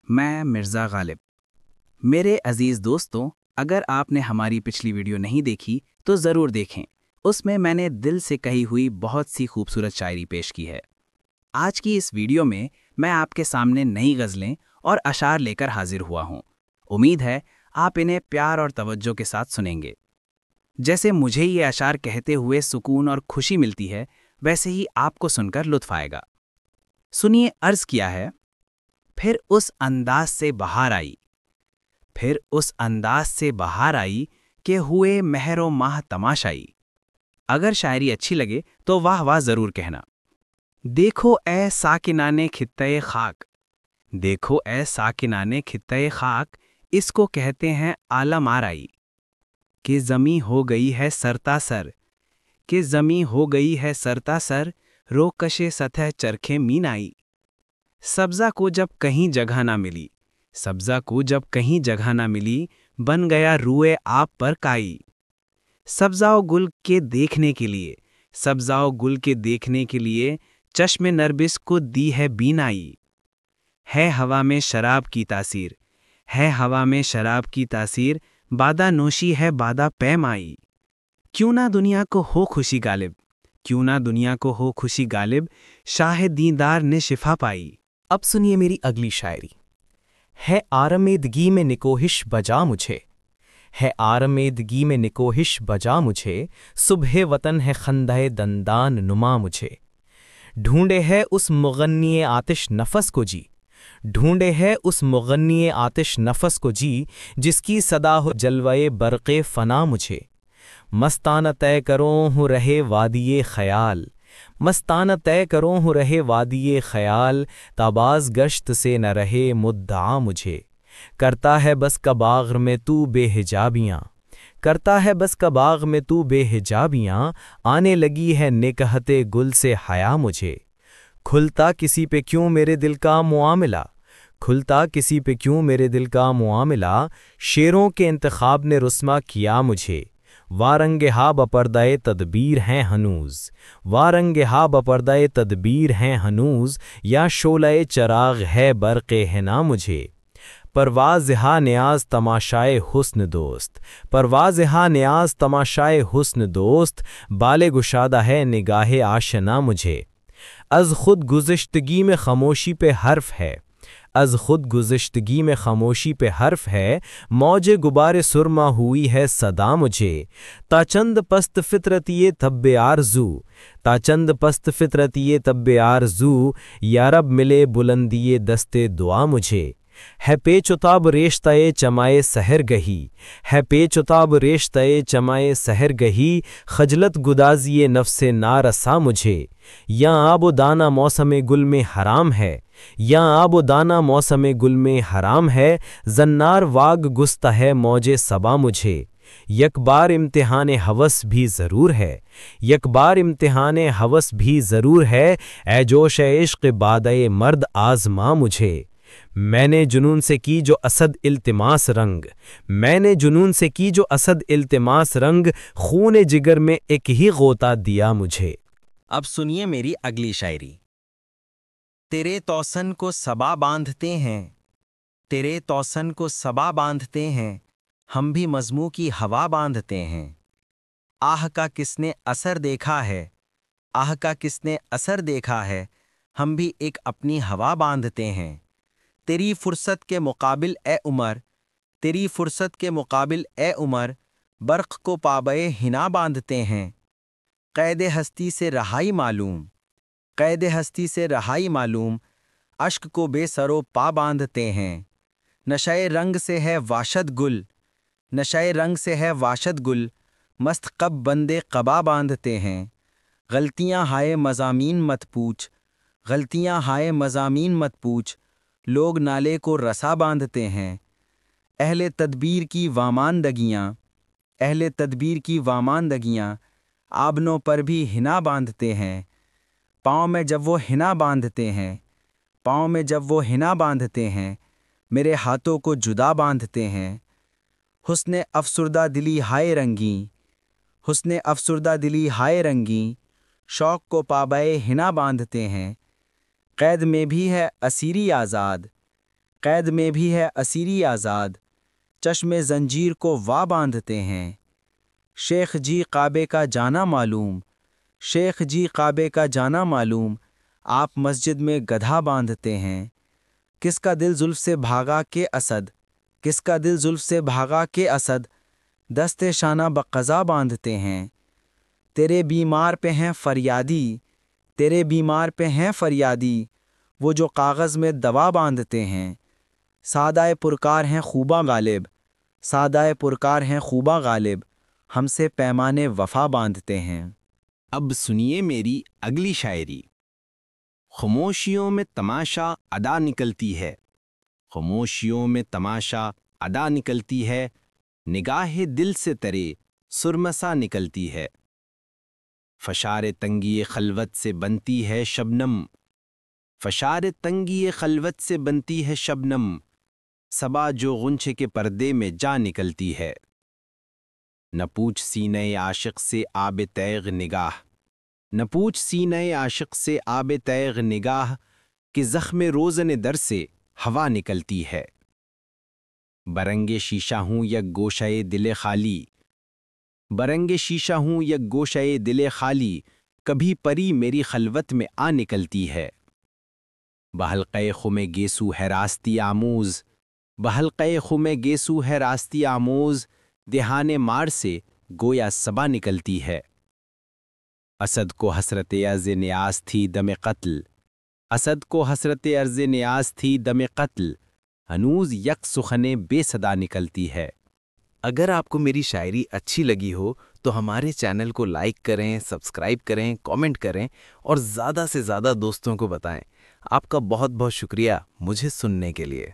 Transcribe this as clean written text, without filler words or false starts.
میں مرزا غالب۔ میرے عزیز دوستوں، اگر آپ نے ہماری پچھلی ویڈیو نہیں دیکھی تو ضرور دیکھیں۔ اس میں نے دل سے کہی ہوئی بہت سی خوبصورت شاعری پیش کی ہے۔ آج کی اس ویڈیو میں آپ کے سامنے نئی غزلیں اور اشعار لے کر حاضر ہوا ہوں۔ امید ہے آپ انہیں پیار اور توجہ کے ساتھ سنیں گے۔ جیسے مجھے یہ اشعار کہتے ہوئے سکون اور خوشی ملتی ہے، ویسے ہی آپ کو سن کر لطف آئے گا۔ سنیے، عرض کیا ہے۔ پھر اس انداز سے بہار آئی، پھر اس انداز سے بہار آئی کہ ہوئے مہر و ماہ تماشائی۔ اگر شاعری اچھی لگے تو واہ واہ ضرور کہنا۔ دیکھو اے ساکنان خطے خاک، دیکھو اے ساکنان خطے خاک، اس کو کہتے ہیں عالم آرائی۔ کہ زمیں ہو گئی ہے سرتا سر، کہ زمیں ہو گئی ہے سرتا سر، روکشے سطح چرخے مینائی۔ سبزہ کو جب کہیں جگہ نہ ملی، سبزہ کو جب کہیں جگہ نہ ملی، بن گیا روئے آپ پر کائی۔ سبزہ و گل کے دیکھنے کے لیے، سبزہ و گل کے دیکھنے کے لیے، چشم نربس کو دی ہے بینائی۔ ہے ہوا میں شراب کی تاثیر، ہے ہوا میں شراب کی تاثیر، بادہ نوشی ہے بادہ پیمائی۔ کیوں نہ دنیا کو ہو خوشی غالب، کیوں نہ دنیا کو ہو خوشی غالب، شاہ دیندار نے شفا پائی۔ اب سنیے میری اگلی شاعری۔ ہے آرمیدگی میں نکوہش بجا مجھے، ہے آرمیدگی میں نکوہش بجا مجھے، صبح وطن ہے خندہ دندان نما مجھے۔ ڈھونڈے ہے اس مغنی آتش نفس کو جی، ڈھونڈے ہے اس مغنی آتش نفس کو جی، جس کی صدا ہو جلوے برق فنا مجھے۔ مستانہ طے کروں ہوں رہے وادی خیال، مستانہ طے کروں ہوں رہے وادی خیال، تاباز گشت سے نہ رہے مدعا مجھے۔ کرتا ہے بس کا باغ میں تو بے حجابیاں، کرتا ہے بس کا باغ میں تو بے حجابیاں، آنے لگی ہے نکہت گل سے حیا مجھے۔ کھلتا کسی پہ کیوں میرے دل کا معاملہ، کھلتا کسی پہ کیوں میرے دل کا معاملہ، شعروں کے انتخاب نے رسوا کیا مجھے۔ وارنگ ہا بپردہ تدبیر ہیں ہنوز، وارنگ ہا بپردہ تدبیر ہیں ہنوز، یا شعلہ چراغ ہے برق حنا مجھے۔ پرواز ہا نیاز تماشائے حسن دوست، پرواز ہا نیاز تماشائے حسن دوست، بالِ گشادہ ہے نگاہ آشنا مجھے۔ از خود گزشتگی میں خاموشی پہ حرف ہے، از خود گزشتگی میں خاموشی پہ حرف ہے، موج غبار سرما ہوئی ہے صدا مجھے۔ تا چند پست فطرت یہ طب آرزو، تا چند پست فطرت یہ طب آرزو، یا رب ملے بلندی دست دعا مجھے۔ ہے پیچ و تاب ریشتہ چمائے سحر گہی، ہے پیچ و تاب ریشتہ چمائے سحر گہی، خجلت گدازی نفس نارسا مجھے۔ یا آب و دانہ موسم گل میں حرام ہے، یا آب و دانہ موسم گل میں حرام ہے، زنار واگ گستہ ہے موج صبا مجھے۔ یک بار امتحان ہوس بھی ضرور ہے، یک بار امتحان ہوس بھی ضرور ہے، اے جوش عشق بادئ مرد آزما مجھے۔ میں نے جنون سے کی جو اسد التماس رنگ، میں نے جنون سے کی جو اسد التماس رنگ، خون جگر میں ایک ہی غوطہ دیا مجھے۔ اب سنیے میری اگلی شاعری۔ تیرے توسن کو صبا باندھتے ہیں، تیرے توسن کو صبا باندھتے ہیں، ہم بھی مزموں کی ہوا باندھتے ہیں۔ آہ کا کس نے اثر دیکھا ہے، آہ کا کس نے اثر دیکھا ہے، ہم بھی ایک اپنی ہوا باندھتے ہیں۔ تیری فرصت کے مقابل اے عمر، تیری فرصت کے مقابل اے عمر، برق کو پابئے ہنا باندھتے ہیں۔ قید ہستی سے رہائی معلوم، قید ہستی سے رہائی معلوم، اشک کو بے سر و پا باندھتے ہیں۔ نشۂ رنگ سے ہے واشد گل، نشۂ رنگ سے ہے واشد گل، مست قب بندے قبا باندھتے ہیں۔ غلطیاں ہائے مضامین مت پوچھ، غلطیاں ہائے مضامین مت پوچھ، لوگ نالے کو رسا باندھتے ہیں۔ اہل تدبیر کی واماندگیاں، اہل تدبیر کی واماندگیاں، آبنوں پر بھی ہنا باندھتے ہیں۔ پاؤں میں جب وہ ہنا باندھتے ہیں، پاؤں میں جب وہ ہنا باندھتے ہیں، میرے ہاتھوں کو جدا باندھتے ہیں۔ حسن افسردہ دلی ہائے رنگیں، حسن افسردہ دلی ہائے رنگیں، شوق کو پابئے ہنا باندھتے ہیں۔ قید میں بھی ہے اسیری آزاد، قید میں بھی ہے اسیری آزاد، چشم زنجیر کو وا باندھتے ہیں۔ شیخ جی کعبے کا جانا معلوم، شیخ جی کعبے کا جانا معلوم، آپ مسجد میں گدھا باندھتے ہیں۔ کس کا دل زلف سے بھاگا کہ اسد، کس کا دل زلف سے بھاگا کہ اسد، دست شانہ بقضا باندھتے ہیں۔ تیرے بیمار پہ ہیں فریادی، تیرے بیمار پہ ہیں فریادی، وہ جو کاغذ میں دوا باندھتے ہیں۔ سادہ پرکار ہیں خوبا غالب، سادہ پرکار ہیں خوبا غالب، ہم سے پیمانے وفا باندھتے ہیں۔ اب سنیے میری اگلی شاعری۔ خاموشیوں میں تماشا ادا نکلتی ہے، خاموشیوں میں تماشا ادا نکلتی ہے، نگاہ دل سے ترے سرمسا نکلتی ہے۔ فشار تنگی خلوت سے بنتی ہے شبنم، فشار تنگی خلوت سے بنتی ہے شبنم، صبا جو غنچے کے پردے میں جا نکلتی ہے۔ نہ پوچھ سینہ عاشق سے آب تیغ نگاہ، نہ پوچھ سینہ عاشق سے آب تیغ نگاہ، کہ زخم روزن در سے ہوا نکلتی ہے۔ برنگ شیشہ ہوں یا گوشہ دل خالی، برنگ شیشہ ہوں یا گوشہ دل خالی، کبھی پری میری خلوت میں آ نکلتی ہے۔ بحلقہ خم گیسو ہے راستی آموز، بحلقہ خم گیسو ہے راستی آموز، دہانے مار سے گویا صبا نکلتی ہے۔ اسد کو حسرت عرض نیاز تھی دم قتل، اسد کو حسرت عرض نیاز تھی دم قتل، ہنوز یک سخن بے صدا نکلتی ہے۔ اگر آپ کو میری شاعری اچھی لگی ہو تو ہمارے چینل کو لائک کریں، سبسکرائب کریں، کامنٹ کریں اور زیادہ سے زیادہ دوستوں کو بتائیں۔ آپ کا بہت بہت شکریہ مجھے سننے کے لیے۔